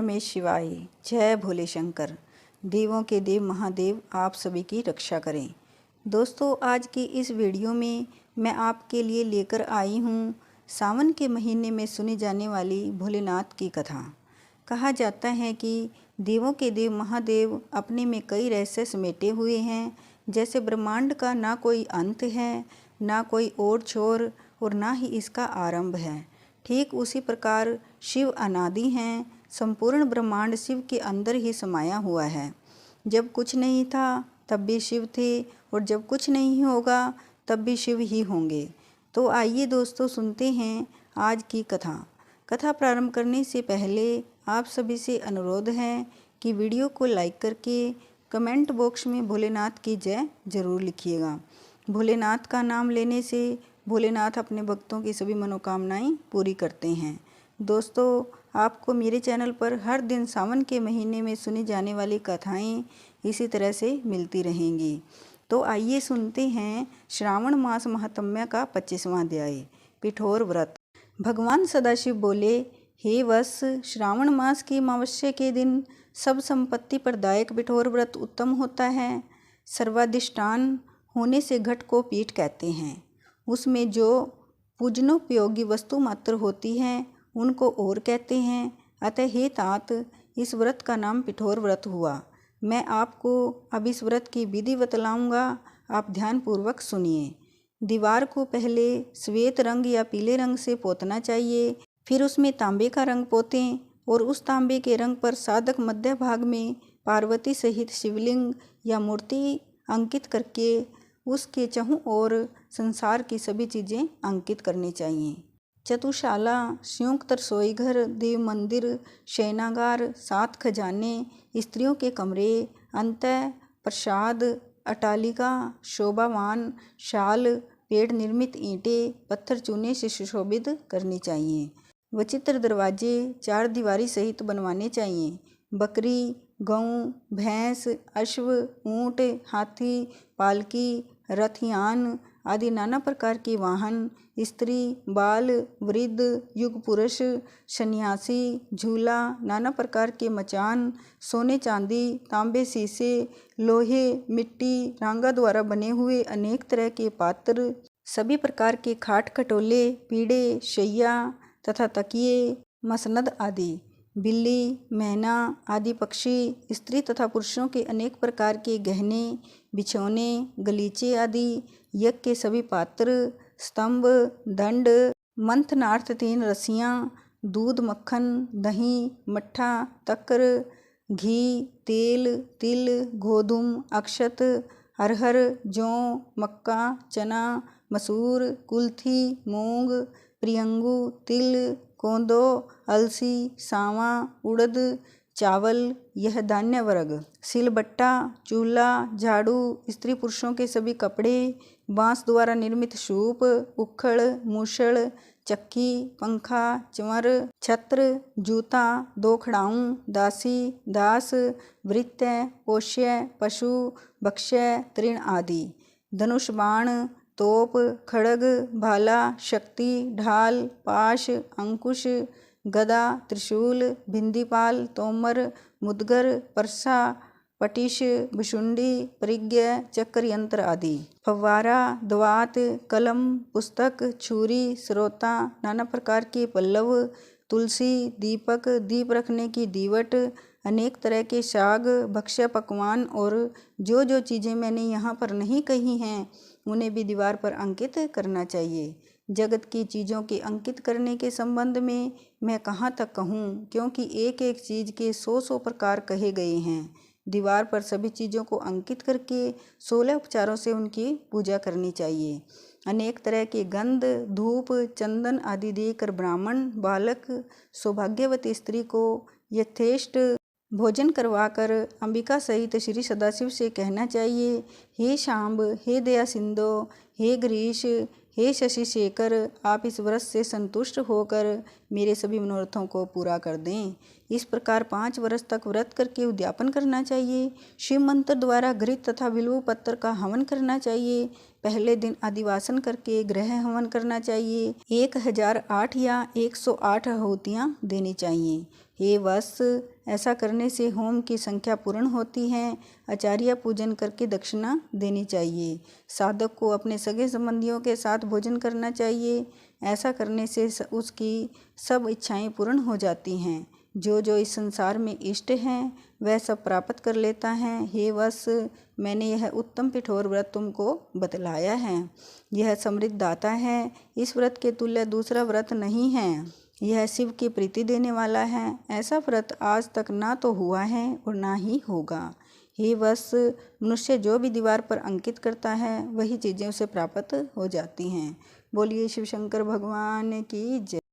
नमः शिवाय। जय भोले शंकर। देवों के देव महादेव आप सभी की रक्षा करें। दोस्तों, आज की इस वीडियो में मैं आपके लिए लेकर आई हूँ सावन के महीने में सुनी जाने वाली भोलेनाथ की कथा। कहा जाता है कि देवों के देव महादेव अपने में कई रहस्य समेटे हुए हैं। जैसे ब्रह्मांड का ना कोई अंत है, ना कोई ओर छोर और ना ही इसका आरंभ है। ठीक उसी प्रकार शिव अनादि हैं। संपूर्ण ब्रह्मांड शिव के अंदर ही समाया हुआ है। जब कुछ नहीं था तब भी शिव थे और जब कुछ नहीं होगा तब भी शिव ही होंगे। तो आइए दोस्तों, सुनते हैं आज की कथा। कथा प्रारंभ करने से पहले आप सभी से अनुरोध है कि वीडियो को लाइक करके कमेंट बॉक्स में भोलेनाथ की जय जरूर लिखिएगा। भोलेनाथ का नाम लेने से भोलेनाथ अपने भक्तों की सभी मनोकामनाएं पूरी करते हैं। दोस्तों, आपको मेरे चैनल पर हर दिन सावन के महीने में सुनी जाने वाली कथाएं इसी तरह से मिलती रहेंगी। तो आइए सुनते हैं श्रावण मास महात्म्य का 25वां अध्याय, पिठोर व्रत। भगवान सदाशिव बोले, हे वत्स, श्रावण मास की अमावस्या के दिन सब संपत्ति प्रदायक पिठोर व्रत उत्तम होता है। सर्वाधिष्ठान होने से घट को पीठ कहते हैं। उसमें जो पूजनोपयोगी वस्तु मात्र होती है उनको और कहते हैं। अतः हे तात, इस व्रत का नाम पिठोर व्रत हुआ। मैं आपको अब इस व्रत की विधि बतलाऊंगा, आप ध्यानपूर्वक सुनिए। दीवार को पहले श्वेत रंग या पीले रंग से पोतना चाहिए, फिर उसमें तांबे का रंग पोतें और उस तांबे के रंग पर साधक मध्य भाग में पार्वती सहित शिवलिंग या मूर्ति अंकित करके उसके चहुं ओर संसार की सभी चीज़ें अंकित करनी चाहिए। चतुशाला, संयुक्त रसोई घर, देव मंदिर, शयनागार, 7 खजाने, स्त्रियों के कमरे, अंतः प्रसाद, अटालिका, शोभावान शाल, पेड़ निर्मित ईंटें, पत्थर चूने से सुशोभित करनी चाहिए। विचित्र दरवाजे 4 दीवारी सहित बनवाने चाहिए। बकरी, गऊ, भैंस, अश्व, ऊंट, हाथी, पालकी, रथयान आदि नाना प्रकार के वाहन, स्त्री, बाल, वृद्ध, युग पुरुष, सन्यासी, झूला, नाना प्रकार के मचान, सोने चांदी, तांबे, शीशे, लोहे, मिट्टी, रांगा द्वारा बने हुए अनेक तरह के पात्र, सभी प्रकार के खाट खटोले, पीढ़े, शैया तथा तकिए, मसनद आदि, बिल्ली, मैना आदि पक्षी, स्त्री तथा पुरुषों के अनेक प्रकार के गहने, बिछौने, गलीचे आदि, यज्ञ के सभी पात्र, स्तंभ, दंड, मंथनार्थ 3 रस्सियाँ, दूध, मक्खन, दही, मट्ठा, तक्र, घी, तेल, तिल, गोधूम, अक्षत, अरहर, जौ, मक्का, चना, मसूर, कुल्थी, मूंग, प्रियंगू, तिल, कोंदो, अलसी, सावा, उड़द, चावल, यह धान्य वर्ग, सिलबट्टा, चूल्हा, झाड़ू, स्त्री पुरुषों के सभी कपड़े, बांस द्वारा निर्मित सूप, उखड़, मूसल, चक्की, पंखा, चंवर, छत्र, जूता, 2 खड़ाऊं, दासी, दास, वृत्य, पोष्य, पशु, भक्ष्य, तृण आदि, धनुष, बाण, तोप, खड्ग, भाला, शक्ति, ढाल, पाश, अंकुश, गदा, त्रिशूल, भिंदीपाल, तोमर, मुदगर, परसा, पटिश, भुशुंडी, परिज्ञ, चक्र, यंत्र आदि, फव्वारा, द्वात, कलम, पुस्तक, छुरी, स्रोता, नाना प्रकार के पल्लव, तुलसी, दीपक, दीप रखने की दीवट, अनेक तरह के साग, भक्ष्य पकवान और जो जो चीज़ें मैंने यहाँ पर नहीं कही हैं उन्हें भी दीवार पर अंकित करना चाहिए। जगत की चीज़ों के अंकित करने के संबंध में मैं कहाँ तक कहूँ, क्योंकि एक एक चीज़ के 100 प्रकार कहे गए हैं। दीवार पर सभी चीज़ों को अंकित करके 16 उपचारों से उनकी पूजा करनी चाहिए। अनेक तरह के गंध, धूप, चंदन आदि देकर ब्राह्मण, बालक, सौभाग्यवती स्त्री को यथेष्ट भोजन करवाकर अंबिका सहित श्री सदाशिव से कहना चाहिए, हे शांब, हे दया सिंधु, हे गिरीश, हे शशि शेखर, आप इस व्रत से संतुष्ट होकर मेरे सभी मनोरथों को पूरा कर दें। इस प्रकार 5 वर्ष तक व्रत करके उद्यापन करना चाहिए। शिव मंत्र द्वारा घृत तथा बिल्व पत्र का हवन करना चाहिए। पहले दिन अधिवासन करके ग्रह हवन करना चाहिए। 1008 या 108 आहुतियाँ देनी चाहिए। हे वत्स, ऐसा करने से होम की संख्या पूर्ण होती है। आचार्य पूजन करके दक्षिणा देनी चाहिए। साधक को अपने सगे संबंधियों के साथ भोजन करना चाहिए। ऐसा करने से उसकी सब इच्छाएं पूर्ण हो जाती हैं। जो जो इस संसार में इष्ट हैं वह सब प्राप्त कर लेता है। हे वत्स, मैंने यह उत्तम पिठोर व्रत तुमको बतलाया है। यह समृद्ध दाता है। इस व्रत के तुल्य दूसरा व्रत नहीं है। यह शिव की प्रीति देने वाला है। ऐसा व्रत आज तक ना तो हुआ है और ना ही होगा। हे वत्स, मनुष्य जो भी दीवार पर अंकित करता है वही चीज़ें उसे प्राप्त हो जाती हैं। बोलिए शिव शंकर भगवान की जय।